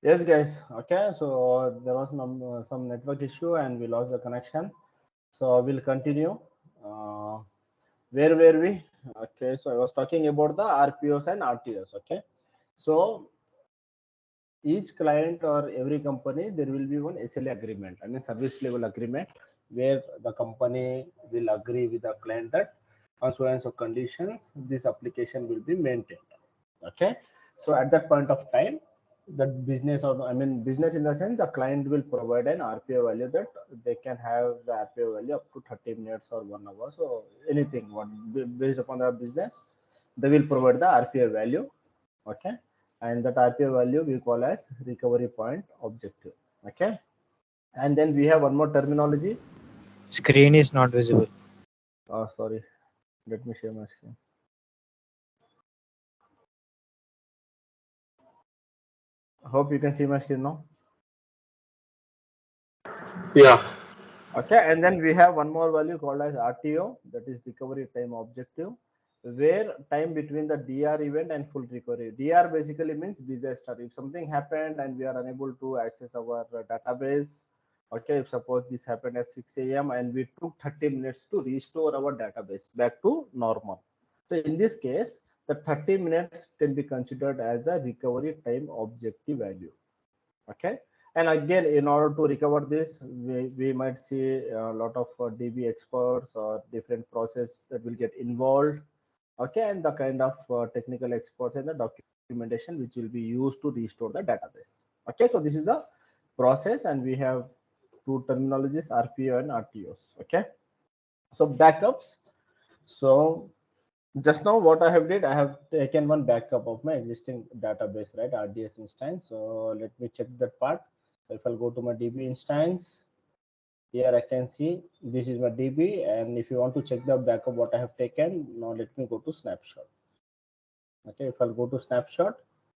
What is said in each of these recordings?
Yes, guys. Okay, so there was some network issue and we lost the connection. So we'll continue. Uh, where were we? Okay, so I was talking about the RPOs and RTOs. Okay, so each client or every company there will be one SLA agreement, I mean service level agreement, where the company will agree with the client that on so and so conditions this application will be maintained. Okay, so at that point of time the business, or I mean business in the sense the client will provide an RPO value that they can have the RPO value up to 30 minutes or 1 hour, so anything what based upon the business they will provide the RPO value. Okay, and that RPO value we call as recovery point objective. Okay, and then we have one more terminology. Screen is not visible. Oh, sorry, let me share my screen. Hope you can see my screen now. Yeah. Okay, and then we have one more value called as RTO, that is recovery time objective, where time between the DR event and full recovery. DR basically means disaster. If something happened and we are unable to access our database, okay, if suppose this happened at 6 a.m. and we took 30 minutes to restore our database back to normal. So in this case, the 30 minutes can be considered as the recovery time objective value. Okay, and again in order to recover this we might see a lot of DB experts or different process that will get involved. Okay, and the kind of technical experts and the documentation which will be used to restore the database. Okay, so this is the process and we have two terminologies, RPO and RTOs. Okay, so backups. So just now what I have did, I have taken one backup of my existing database, right, RDS instance. So let me check that part. So if I'll go to my DB instance, here I can see this is my DB, and if you want to check the backup what I have taken, now let me go to snapshot. Okay, if I'll go to snapshot,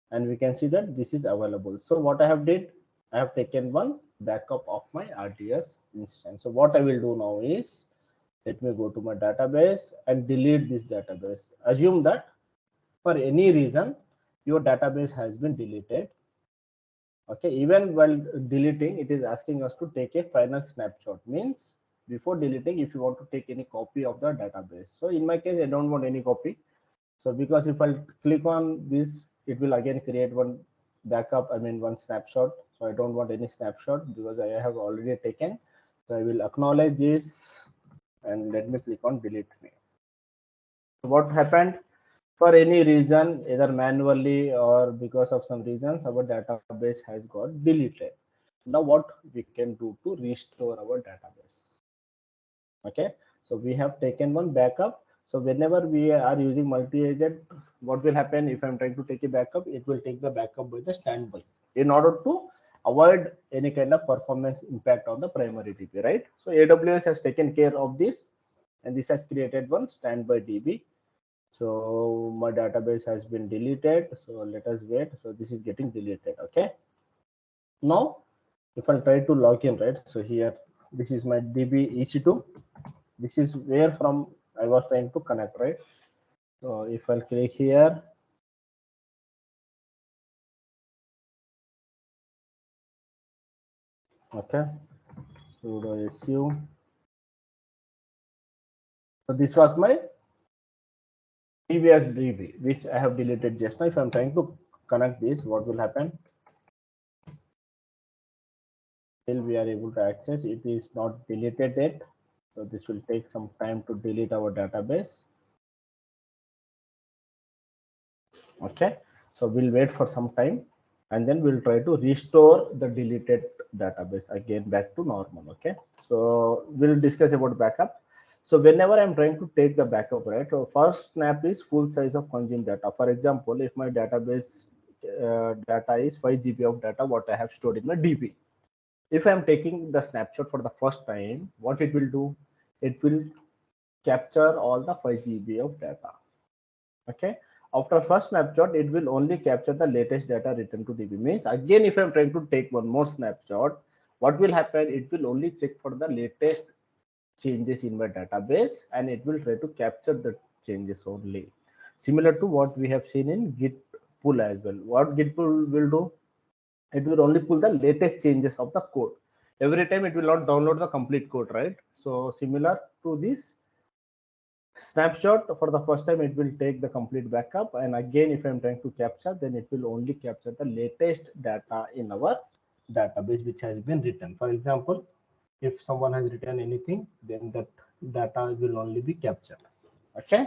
and we can see that this is available. So what I have did, I have taken one backup of my RDS instance. So what I will do now is, let me go to my database and delete this database. Assume that for any reason your database has been deleted. Okay, even while deleting it is asking us to take a final snapshot, means before deleting if you want to take any copy of the database. So in my case I don't want any copy, so because if I click on this it will again create one backup, I mean one snapshot. So I don't want any snapshot because I have already taken. So I will acknowledge this and let me click on delete me. So what happened, for any reason either manually or because of some reasons our database has got deleted. Now what we can do to restore our database? Okay, so we have taken one backup. So whenever we are using multi-agent, what will happen if I'm trying to take a backup, it will take the backup by the standby in order to avoid any kind of performance impact on the primary DB, right? So AWS has taken care of this and this has created one standby DB. So my database has been deleted, so let us wait. So this is getting deleted. Okay, now if I try to log in, right, so here this is my DB EC2, this is where from I was trying to connect, right? So if I'll click here, okay, sudo su, so this was my previous DB which I have deleted just now. If I'm trying to connect this, what will happen? Till we are able to access, it is not deleted yet, so this will take some time to delete our database. Okay, so we'll wait for some time and then we'll try to restore the deleted database again back to normal. Okay, so we'll discuss about backup. So whenever I'm trying to take the backup, right, so first snap is full size of consumed data. For example, if my database data is 5 GB of data what I have stored in my DB, if I'm taking the snapshot for the first time, what it will do, it will capture all the 5 GB of data. Okay, after first snapshot it will only capture the latest data written to DB. Means again if I'm trying to take one more snapshot, what will happen, it will only check for the latest changes in my database and it will try to capture the changes only. similar to what we have seen in Git pull as well. What Git pull will do, it will only pull the latest changes of the code. Every time it will not download the complete code, right? So similar to this snapshot, for the first time it will take the complete backup, and again if I'm trying to capture, then it will only capture the latest data in our database which has been written. For example, if someone has written anything, then that data will only be captured. Okay.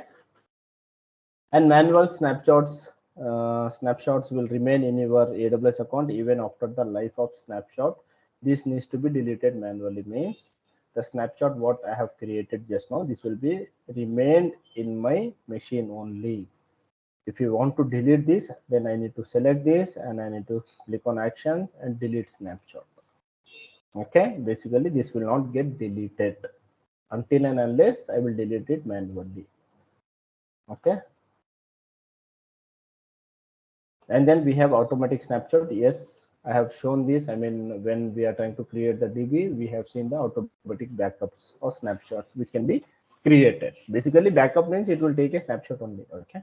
And manual snapshots will remain in your AWS account even after the life of snapshot. This needs to be deleted manually, means the snapshot what I have created just now, this will be remained in my machine only. If you want to delete this, then I need to select this and I need to click on actions and delete snapshot. Okay, basically this will not get deleted until and unless I will delete it manually. Okay. And then we have automatic snapshot. Yes, I have shown this. I mean, when we are trying to create the DB, we have seen the automatic backups or snapshots which can be created. Basically, backup means it will take a snapshot only. Okay.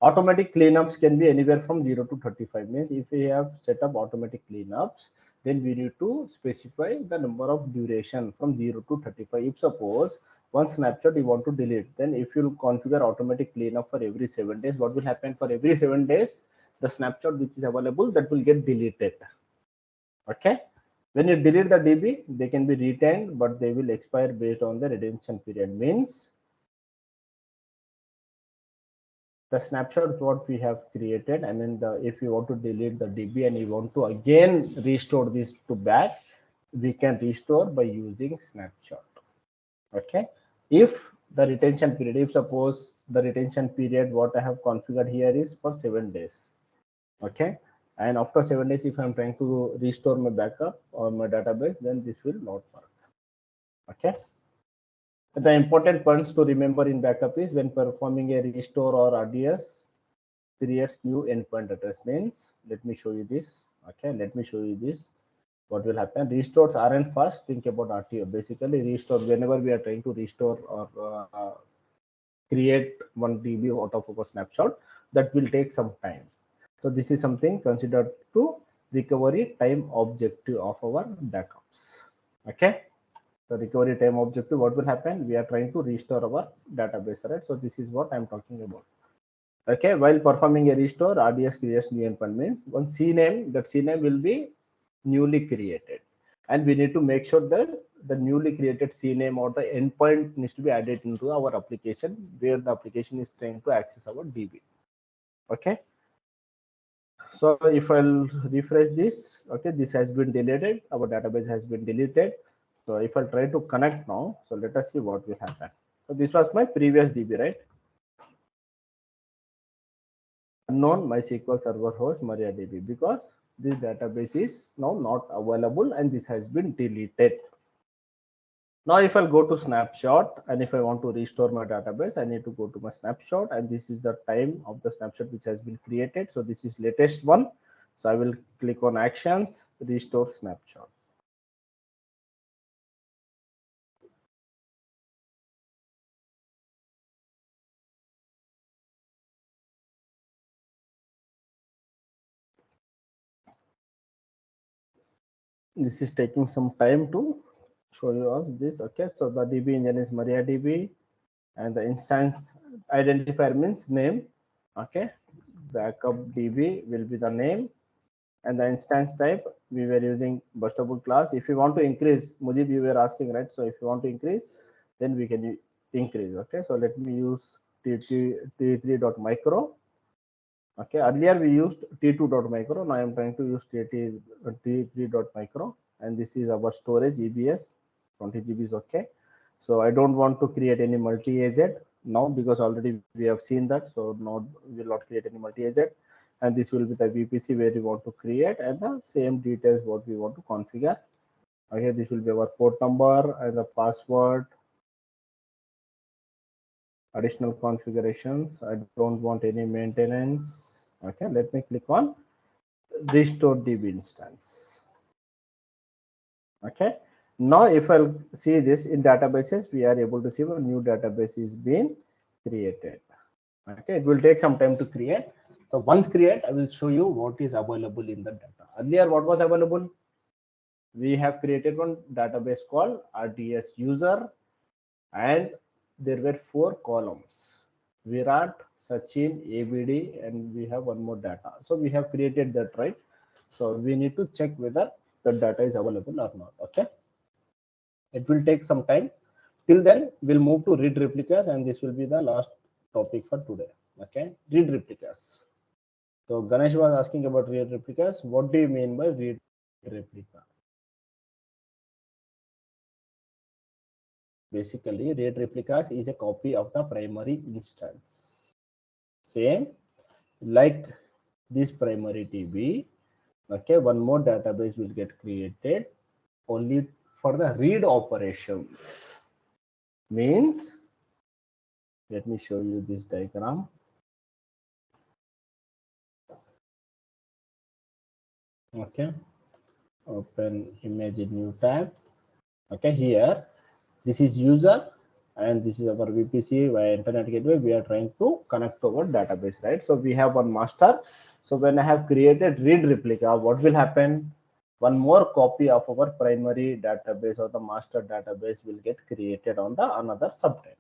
Automatic cleanups can be anywhere from 0 to 35. Means if we have set up automatic cleanups, then we need to specify the number of duration from 0 to 35. If suppose one snapshot you want to delete, then if you configure automatic cleanup for every 7 days, what will happen? For every 7 days, the snapshot which is available, that will get deleted. Okay. When you delete the DB, they can be retained, but they will expire based on the retention period. Means the snapshot what we have created, I mean, if you want to delete the DB and you want to again restore this to back, we can restore by using snapshot. Okay. If the retention period, if suppose the retention period what I have configured here is for 7 days. Okay. And after 7 days, if I'm trying to restore my backup or my database, then this will not work. Okay. The important points to remember in backup is when performing a restore or RDS, creates new endpoint address. Means, let me show you this. Okay, let me show you this. What will happen? Restores aren't fast. Think about RTO. Basically, restore, whenever we are trying to restore or create one DB out of a snapshot, that will take some time. So this is something considered to recovery time objective of our backups. Okay. The recovery time objective, what will happen? We are trying to restore our database, right? So this is what I'm talking about. Okay, while performing a restore, RDS creates new endpoint. Means one CNAME, that CNAME will be newly created, and we need to make sure that the newly created CNAME or the endpoint needs to be added into our application where the application is trying to access our DB. Okay. So if I'll refresh this, okay, this has been deleted. Our database has been deleted. So if I'll try to connect now, so let us see what will happen. So this was my previous DB, right? Unknown MySQL server host MariaDB, because this database is now not available and this has been deleted. Now if I'll go to snapshot and if I want to restore my database, I need to go to my snapshot, and this is the time of the snapshot which has been created. So this is latest one. So I will click on actions, restore snapshot. This is taking some time to show you us this. Okay, so the DB engine is MariaDB, and the instance identifier means name. Okay, backup DB will be the name, and the instance type we were using burstable class. If you want to increase, Mujib, you were asking, right? So if you want to increase, then we can increase. Okay, so let me use t3.micro. Okay, earlier we used t2.micro. Now I'm trying to use t3.micro, and this is our storage EBS. 20 GB is okay. So I don't want to create any multi-AZ now because already we have seen that. So now we will not create any multi-AZ, and this will be the VPC where we want to create, and the same details what we want to configure. Okay, this will be our port number and the password. Additional configurations. I don't want any maintenance. Okay, let me click on restore DB instance. Okay, now if I'll see this in databases, we are able to see a new database is being created. Okay, it will take some time to create. So once create, I will show you what is available in the data. Earlier, what was available? We have created one database called RDS user, and there were 4 columns: Virat, Sachin, ABD, and we have one more data. So we have created that, right? So we need to check whether the data is available or not. Okay, it will take some time. Till then, we'll move to read replicas, and this will be the last topic for today. Okay, read replicas. So Ganesh was asking about read replicas. What do you mean by read replica? Basically, read replicas is a copy of the primary instance. Same like this primary DB. Okay, one more database will get created only for the read operations. Means, let me show you this diagram. Okay, open image in new tab. Okay, here this is user and this is our VPC via internet gateway. We are trying to connect to our database, right? So we have one master. So when I have created read replica, what will happen? One more copy of our primary database or the master database will get created on the another subnet.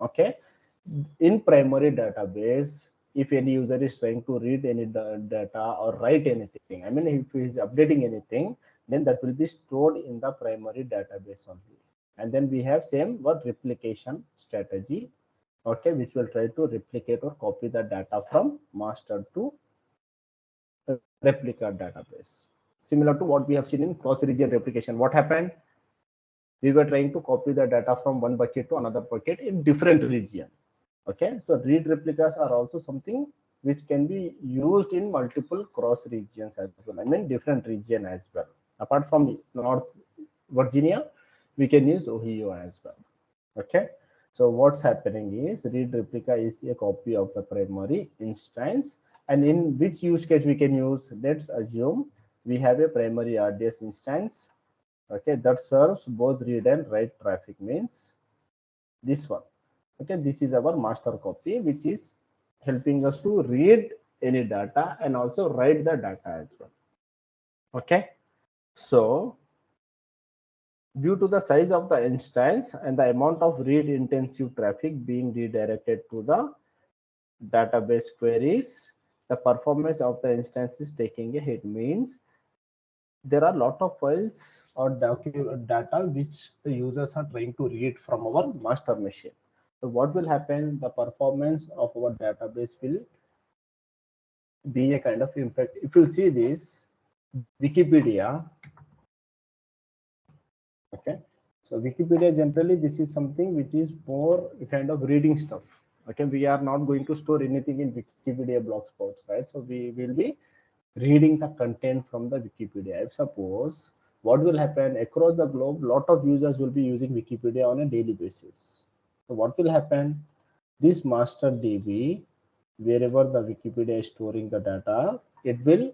Okay, in primary database, if any user is trying to read any data or write anything, I mean, if he is updating anything, then that will be stored in the primary database only. And then we have same what replication strategy, okay, which will try to replicate or copy the data from master to replica database. Similar to what we have seen in cross region replication. What happened? We were trying to copy the data from one bucket to another bucket in different region. Okay, so read replicas are also something which can be used in multiple cross regions as well. I mean, different region as well. Apart from North Virginia, we can use Ohio as well. Okay, so what's happening is read replica is a copy of the primary instance. And in which use case we can use? Let's assume we have a primary RDS instance, okay, that serves both read and write traffic. Means this one. Okay, this is our master copy, which is helping us to read any data and also write the data as well. Okay, so due to the size of the instance and the amount of read intensive traffic being redirected to the database queries, the performance of the instance is taking a hit. Means there are a lot of files or data which the users are trying to read from our master machine. So what will happen? The performance of our database will be a kind of impact. If you see this Wikipedia, okay, so Wikipedia generally this is something which is more kind of reading stuff. Okay, we are not going to store anything in Wikipedia blog spots, right? So we will be reading the content from the Wikipedia. If suppose what will happen across the globe, lot of users will be using Wikipedia on a daily basis. So what will happen? This master DB, wherever the Wikipedia is storing the data, it will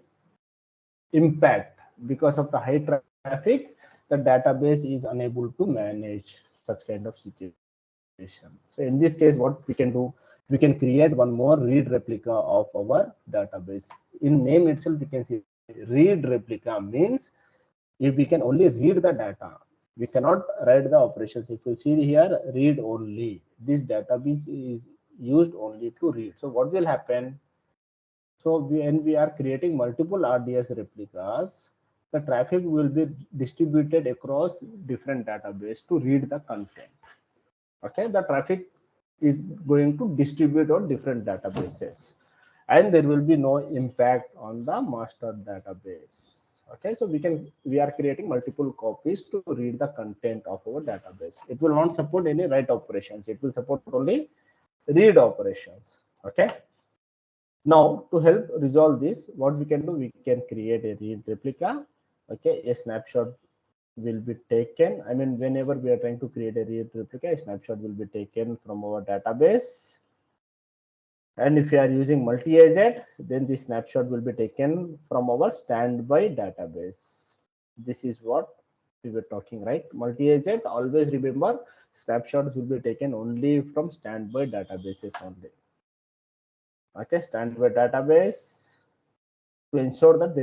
impact because of the high traffic. The database is unable to manage such kind of situation. So in this case, what we can do, we can create one more read replica of our database. In name itself, we can see read replica means if we can only read the data, we cannot write the operations. If you see here, read only, this database is used only to read. So what will happen? So when we are creating multiple RDS replicas, the traffic will be distributed across different database to read the content. Okay, the traffic is going to distribute on different databases, and there will be no impact on the master database. Okay, so we are creating multiple copies to read the content of our database. It will not support any write operations. It will support only read operations. Okay, now to help resolve this, what we can do, we can create a read replica. Okay, a snapshot will be taken. I mean, whenever we are trying to create a read replica, a snapshot will be taken from our database. And if you are using multi-AZ, then the snapshot will be taken from our standby database. This is what we were talking, right? Multi-AZ, always remember snapshots will be taken only from standby databases only. Okay, standby database to ensure that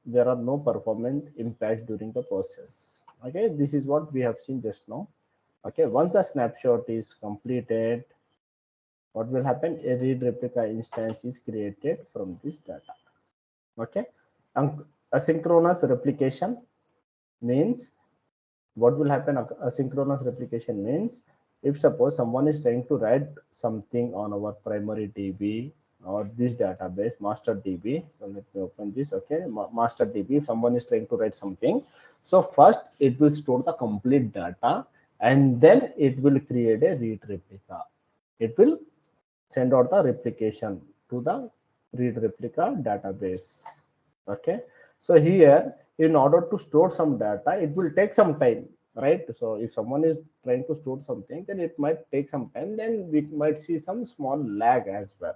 there are no performance impacts during the process. Okay, this is what we have seen just now. Okay, once the snapshot is completed, what will happen? A read replica instance is created from this data. Okay, asynchronous replication means what will happen? Asynchronous replication means if suppose someone is trying to write something on our primary DB or this database master DB. So let me open this. Okay, master DB. If someone is trying to write something, so first it will store the complete data and then it will create a read replica. It will send out the replication to the read replica database. Okay, so here in order to store some data, it will take some time, right? So if someone is trying to store something, then it might take some time, then we might see some small lag as well.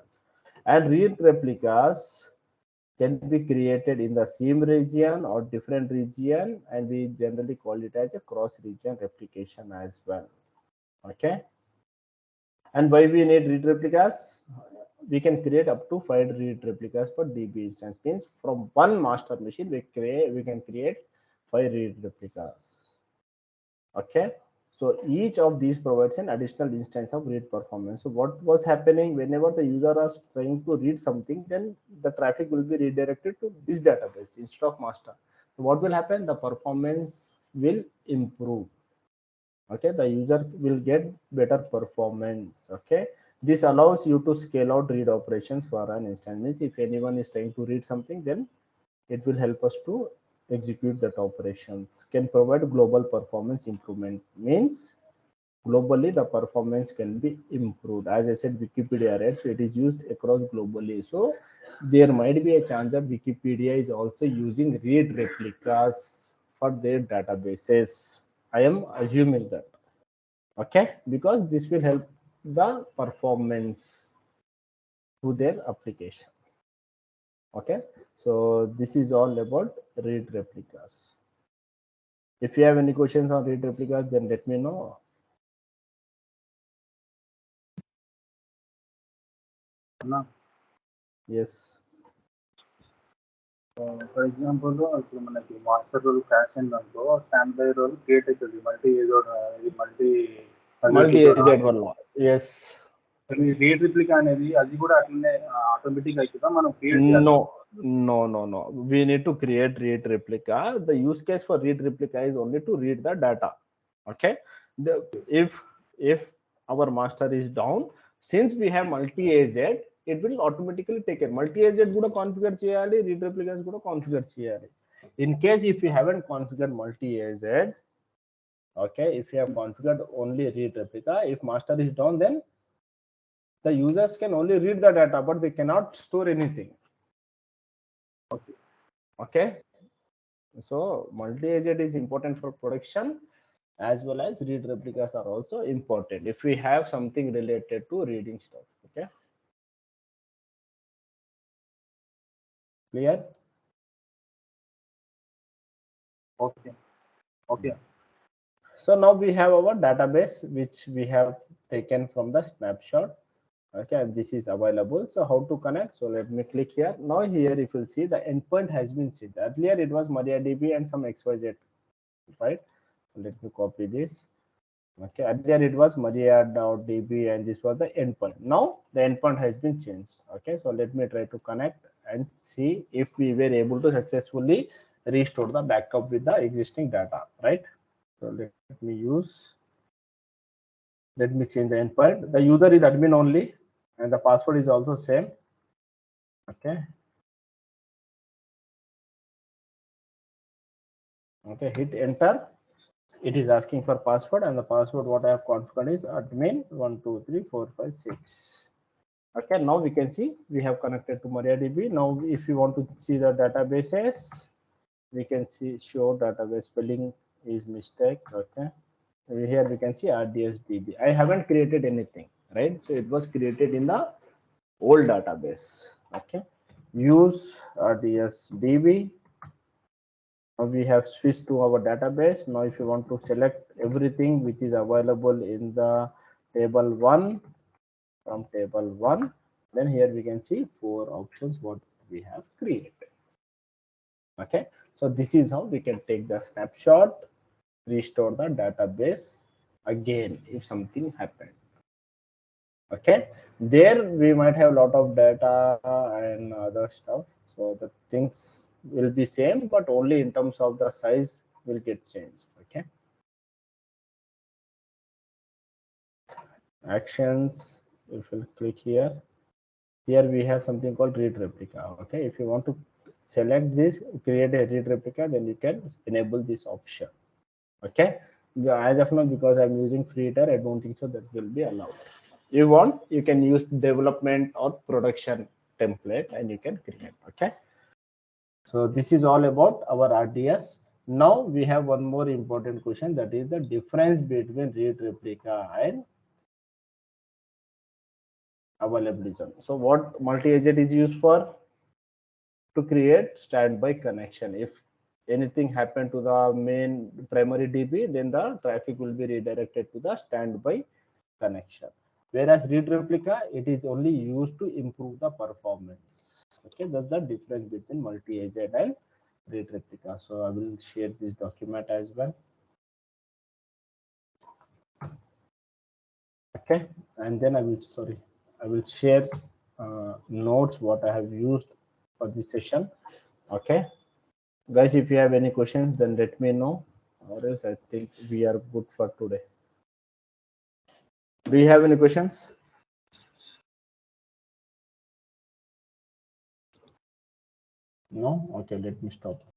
And read replicas can be created in the same region or different region, and we generally call it as a cross region replication as well. Okay, and why we need read replicas? We can create up to 5 read replicas per DB instance. Means from one master machine, we can create 5 read replicas. Okay, so each of these provides an additional instance of read performance. So what was happening whenever the user was trying to read something, then the traffic will be redirected to this database instead of master. So what will happen? The performance will improve. Okay, the user will get better performance. Okay, this allows you to scale out read operations for an instance. Means if anyone is trying to read something, then it will help us to execute that operations. Can provide global performance improvement. Means globally the performance can be improved. As I said, Wikipedia, right? So it is used across globally. So there might be a chance that Wikipedia is also using read replicas for their databases. I am assuming that. Okay, because this will help the performance to their application. Okay, so this is all about read replicas. If you have any questions on read replicas, then let me know. No. Yes. For example, ఇప్పుడు మనకి master role క్యాష్ అయిందనుకో standby role create అవుతుంది Multi-agent one. Yes. Read replica అనేది అది కూడా అట్లనే automatic అవుతుందా మనం క్రియేట్ చేయాలి? No. We need to create read replica. The use case for read replica is only to read the data. Okay. If our master is down, since we have multi-agent, it will automatically take it. Multi-agent kuda configure cheyali, read replicas kuda configure cheyali. In case if you haven't configured multi-agent, okay, if you have configured only read replica, if master is down, then the users can only read the data, but they cannot store anything. Okay, so multi-agent is important for production, as well as read replicas are also important if we have something related to reading stuff. Okay, clear? Okay. So now we have our database which we have taken from the snapshot. Okay, and this is available. So how to connect? So let me click here. Now here if you'll see, the endpoint has been changed. Earlier it was MariaDB and some XYZ, right? Let me copy this. Okay, earlier it was maria.db and this was the endpoint. Now the endpoint has been changed. Okay, so let me try to connect and see if we were able to successfully restore the backup with the existing data, right? So let me change the endpoint. The user is admin only and the password is also same. Okay, hit enter. It is asking for password, and the password what I have configured is admin 123456. Okay, now we can see we have connected to MariaDB. Now if you want to see the databases, we can see show database spelling is mistake. Okay, here we can see RDSDB. I haven't created anything, right? So it was created in the old database. Okay, use RDSDB. Now we have switched to our database. Now if you want to select everything which is available in the table 1 from table 1, Then here we can see 4 options what we have created. Okay, so this is how we can take the snapshot, restore the database again if something happened. Okay, there we might have a lot of data and other stuff, so the things will be same, but only in terms of the size will get changed. Okay, actions, if you click here, we have something called read replica. Okay, if you want to select this, create a read replica, then you can enable this option. Okay, as of now, because I'm using Freeter, I don't think so that will be allowed. You want, you can use development or production template and you can create. Okay, so this is all about our RDS. Now we have one more important question, that is the difference between read replica and availability zone. So what multi-agent is used for? To create standby connection. If anything happened to the main primary DB, then the traffic will be redirected to the standby connection. Whereas read replica, it is only used to improve the performance. Okay, that's the difference between multi-agent and read replica. So I will share this document as well. Okay, and then I will share notes what I have used for this session. Okay, guys, if you have any questions, then let me know, or else I think we are good for today. Do you have any questions? No? Okay, let me stop.